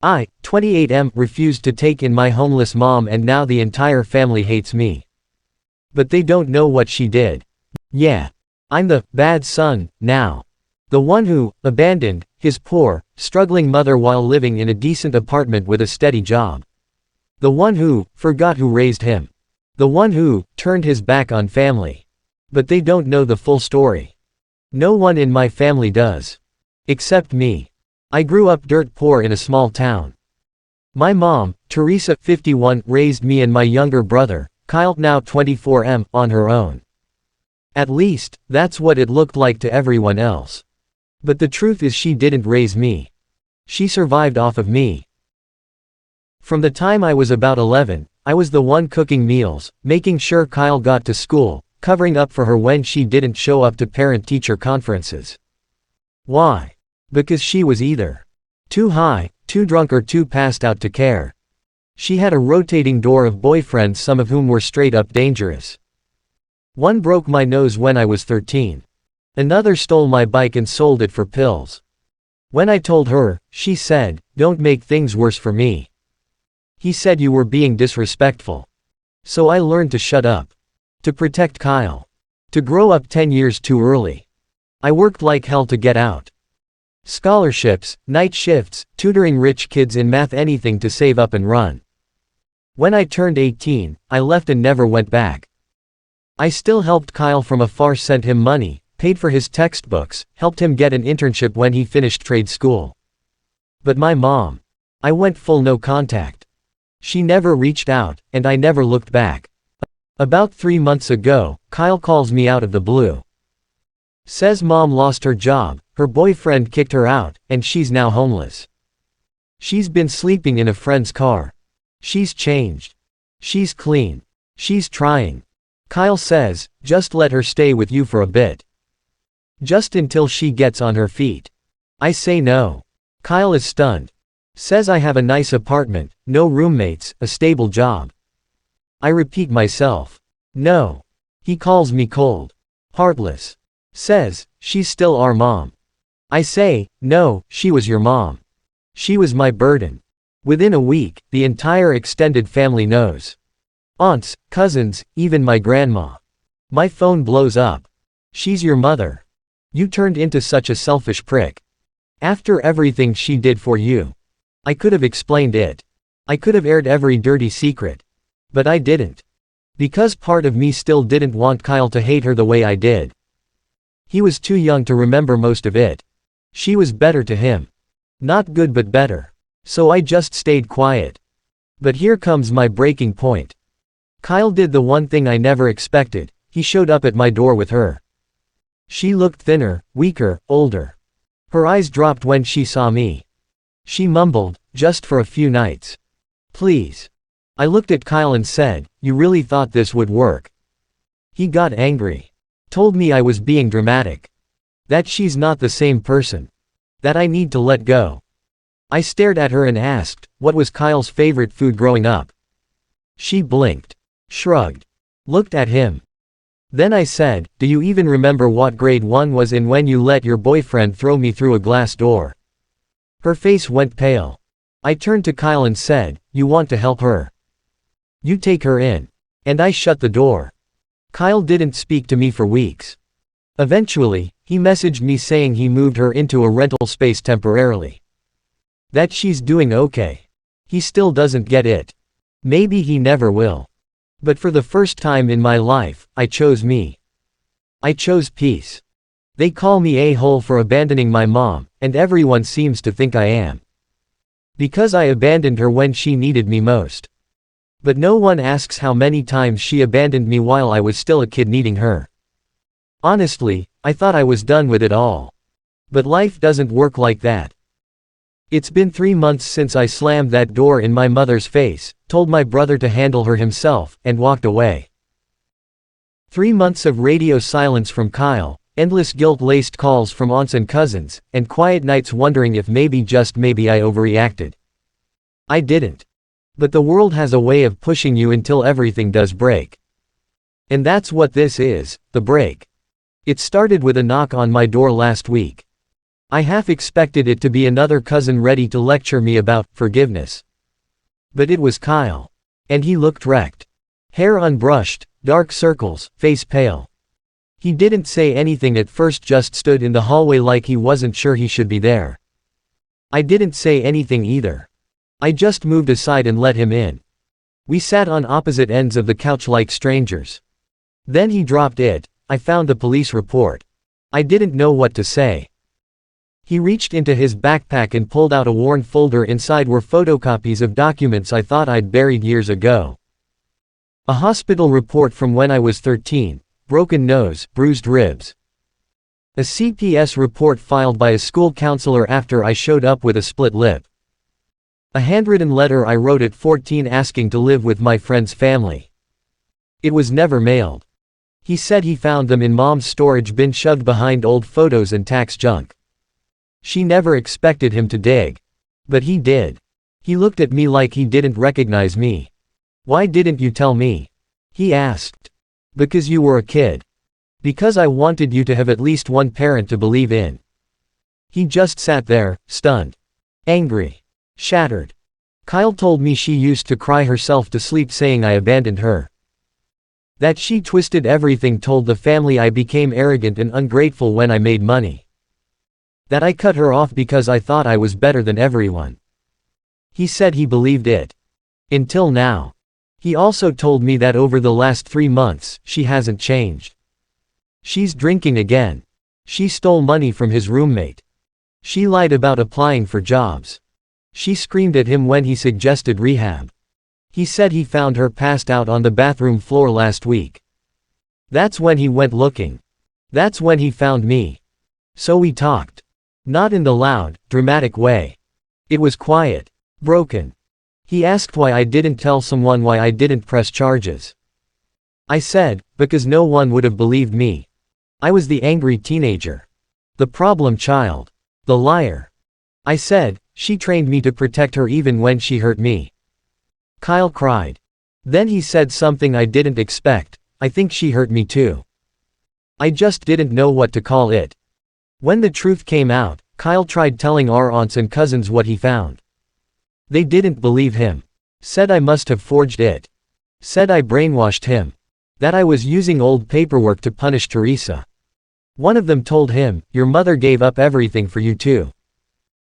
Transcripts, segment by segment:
I, 28M, refused to take in my homeless mom, and now the entire family hates me. But they don't know what she did. Yeah. I'm the bad son now. The one who abandoned his poor, struggling mother while living in a decent apartment with a steady job. The one who forgot who raised him. The one who turned his back on family. But they don't know the full story. No one in my family does. Except me. I grew up dirt poor in a small town. My mom, Teresa, 51, raised me and my younger brother, Kyle, now 24M, on her own. At least, that's what it looked like to everyone else. But the truth is she didn't raise me. She survived off of me. From the time I was about 11, I was the one cooking meals, making sure Kyle got to school, covering up for her when she didn't show up to parent-teacher conferences. Why? Because she was either too high, too drunk, or too passed out to care. She had a rotating door of boyfriends, some of whom were straight-up dangerous. One broke my nose when I was 13. Another stole my bike and sold it for pills. When I told her, she said, "Don't make things worse for me." He said you were being disrespectful. So I learned to shut up. To protect Kyle. To grow up 10 years too early. I worked like hell to get out. Scholarships, night shifts, tutoring rich kids in math, anything to save up and run. When I turned 18, I left and never went back. I still helped Kyle from afar, sent him money, paid for his textbooks, helped him get an internship when he finished trade school. But my mom, I went full no contact. She never reached out, and I never looked back. About 3 months ago, Kyle calls me out of the blue. Says mom lost her job, her boyfriend kicked her out, and she's now homeless. She's been sleeping in a friend's car. She's changed. She's clean. She's trying. Kyle says, just let her stay with you for a bit. Just until she gets on her feet. I say no. Kyle is stunned. Says I have a nice apartment, no roommates, a stable job. I repeat myself. No. He calls me cold. Heartless. Says, she's still our mom. I say, no, she was your mom. She was my burden. Within a week, the entire extended family knows. Aunts, cousins, even my grandma. My phone blows up. She's your mother. You turned into such a selfish prick. After everything she did for you. I could have explained it. I could have aired every dirty secret. But I didn't. Because part of me still didn't want Kyle to hate her the way I did. He was too young to remember most of it. She was better to him. Not good but better. So I just stayed quiet. But here comes my breaking point. Kyle did the one thing I never expected, he showed up at my door with her. She looked thinner, weaker, older. Her eyes dropped when she saw me. She mumbled, just for a few nights. Please. I looked at Kyle and said, you really thought this would work? He got angry. Told me I was being dramatic. That she's not the same person. That I need to let go. I stared at her and asked, what was Kyle's favorite food growing up? She blinked. Shrugged. Looked at him. Then I said, do you even remember what grade 1 was in when you let your boyfriend throw me through a glass door? Her face went pale. I turned to Kyle and said, you want to help her? You take her in. And I shut the door. Kyle didn't speak to me for weeks. Eventually, he messaged me saying he moved her into a rental space temporarily. That she's doing okay. He still doesn't get it. Maybe he never will. But for the first time in my life, I chose me. I chose peace. They call me a-hole for abandoning my mom, and everyone seems to think I am. Because I abandoned her when she needed me most. But no one asks how many times she abandoned me while I was still a kid needing her. Honestly, I thought I was done with it all. But life doesn't work like that. It's been 3 months since I slammed that door in my mother's face, told my brother to handle her himself, and walked away. 3 months of radio silence from Kyle, endless guilt-laced calls from aunts and cousins, and quiet nights wondering if maybe, just maybe, I overreacted. I didn't. But the world has a way of pushing you until everything does break. And that's what this is, the break. It started with a knock on my door last week. I half expected it to be another cousin ready to lecture me about forgiveness. But it was Kyle. And he looked wrecked. Hair unbrushed, dark circles, face pale. He didn't say anything at first, just stood in the hallway like he wasn't sure he should be there. I didn't say anything either. I just moved aside and let him in. We sat on opposite ends of the couch like strangers. Then he dropped it. I found the police report. I didn't know what to say. He reached into his backpack and pulled out a worn folder. Inside were photocopies of documents I thought I'd buried years ago. A hospital report from when I was 13, broken nose, bruised ribs. A CPS report filed by a school counselor after I showed up with a split lip. A handwritten letter I wrote at 14 asking to live with my friend's family. It was never mailed. He said he found them in Mom's storage bin shoved behind old photos and tax junk. She never expected him to dig. But he did. He looked at me like he didn't recognize me. "Why didn't you tell me?" he asked. "Because you were a kid. Because I wanted you to have at least one parent to believe in." He just sat there, stunned. Angry. Shattered. Kyle told me she used to cry herself to sleep saying I abandoned her. That she twisted everything, told the family I became arrogant and ungrateful when I made money. That I cut her off because I thought I was better than everyone. He said he believed it. Until now. He also told me that over the last 3 months, she hasn't changed. She's drinking again. She stole money from his roommate. She lied about applying for jobs. She screamed at him when he suggested rehab. He said he found her passed out on the bathroom floor last week. That's when he went looking. That's when he found me. So we talked. Not in the loud, dramatic way. It was quiet. Broken. He asked why I didn't tell someone, why I didn't press charges. I said, because no one would have believed me. I was the angry teenager. The problem child. The liar. I said, she trained me to protect her even when she hurt me. Kyle cried. Then he said something I didn't expect, I think she hurt me too. I just didn't know what to call it. When the truth came out, Kyle tried telling our aunts and cousins what he found. They didn't believe him. Said I must have forged it. Said I brainwashed him. That I was using old paperwork to punish Teresa. One of them told him, your mother gave up everything for you too.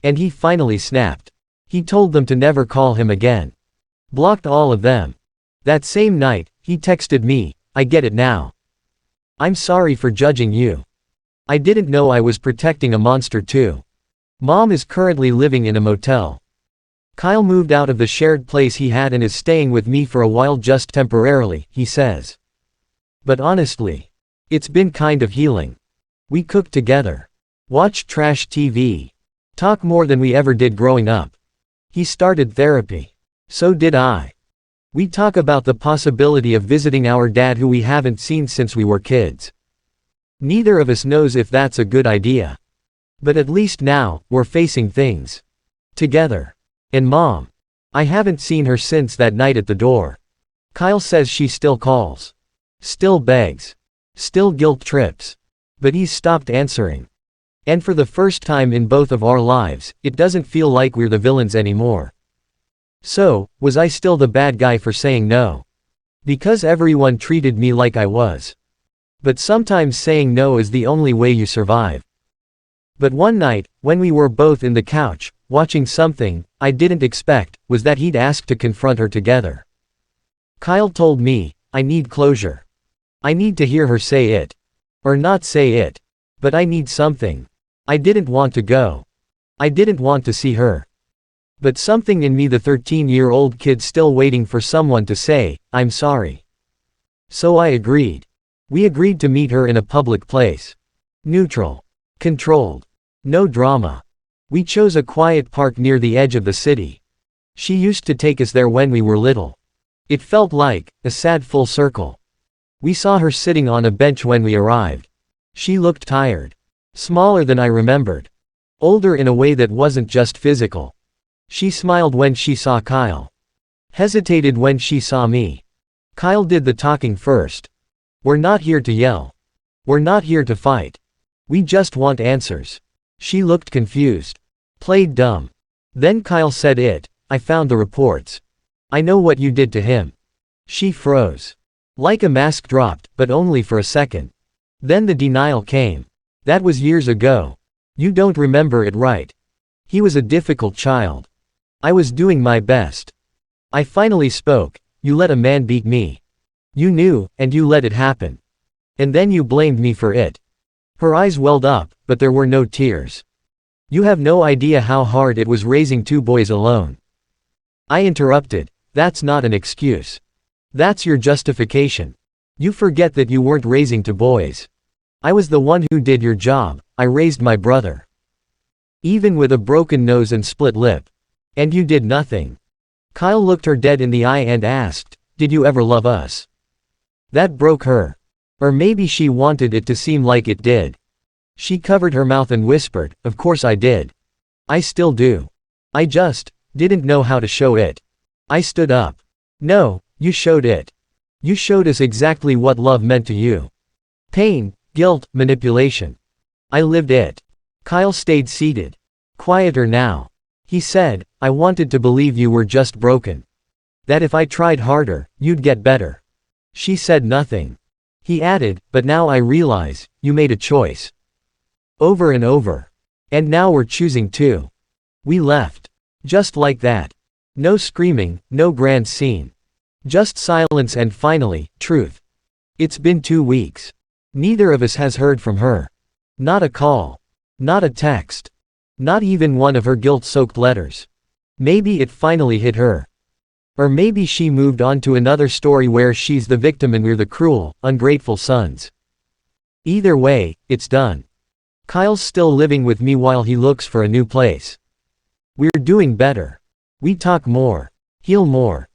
And he finally snapped. He told them to never call him again. Blocked all of them. That same night, he texted me, I get it now. I'm sorry for judging you. I didn't know I was protecting a monster too. Mom is currently living in a motel. Kyle moved out of the shared place he had and is staying with me for a while, just temporarily, he says. But honestly, it's been kind of healing. We cook together. Watch trash TV. Talk more than we ever did growing up. He started therapy. So did I. We talk about the possibility of visiting our dad who we haven't seen since we were kids. Neither of us knows if that's a good idea. But at least now, we're facing things together. And Mom. I haven't seen her since that night at the door. Kyle says she still calls. Still begs. Still guilt trips. But he's stopped answering. And for the first time in both of our lives, it doesn't feel like we're the villains anymore. So, was I still the bad guy for saying no? Because everyone treated me like I was. But sometimes saying no is the only way you survive. But one night, when we were both in the couch, watching something I didn't expect, was that he'd asked to confront her together. Kyle told me, I need closure. I need to hear her say it. Or not say it. But I need something. I didn't want to go. I didn't want to see her. But something in me, the 13-year-old kid still waiting for someone to say, I'm sorry. So I agreed. We agreed to meet her in a public place. Neutral. Controlled. No drama. We chose a quiet park near the edge of the city. She used to take us there when we were little. It felt like a sad full circle. We saw her sitting on a bench when we arrived. She looked tired. Smaller than I remembered. Older in a way that wasn't just physical. She smiled when she saw Kyle. Hesitated when she saw me. Kyle did the talking first. We're not here to yell. We're not here to fight. We just want answers. She looked confused. Played dumb. Then Kyle said I found the reports. I know what you did to him. She froze. Like a mask dropped, but only for a second. Then the denial came. That was years ago. You don't remember it, right? He was a difficult child. I was doing my best. I finally spoke. You let a man beat me. You knew, and you let it happen. And then you blamed me for it. Her eyes welled up, but there were no tears. You have no idea how hard it was raising two boys alone. I interrupted. That's not an excuse. That's your justification. You forget that you weren't raising two boys. I was the one who did your job. I raised my brother. Even with a broken nose and split lip. And you did nothing. Kyle looked her dead in the eye and asked, did you ever love us? That broke her. Or maybe she wanted it to seem like it did. She covered her mouth and whispered, of course I did. I still do. I just didn't know how to show it. I stood up. No, you showed it. You showed us exactly what love meant to you. Pain, guilt, manipulation. I lived it. Kyle stayed seated. Quieter now. He said, I wanted to believe you were just broken. That if I tried harder, you'd get better. She said nothing. He added, but now I realize, you made a choice. Over and over. And now we're choosing too. We left. Just like that. No screaming, no grand scene. Just silence and finally, truth. It's been 2 weeks. Neither of us has heard from her. Not a call. Not a text. Not even one of her guilt-soaked letters. Maybe it finally hit her. Or maybe she moved on to another story where she's the victim and we're the cruel, ungrateful sons. Either way, it's done. Kyle's still living with me while he looks for a new place. We're doing better. We talk more. Heal more.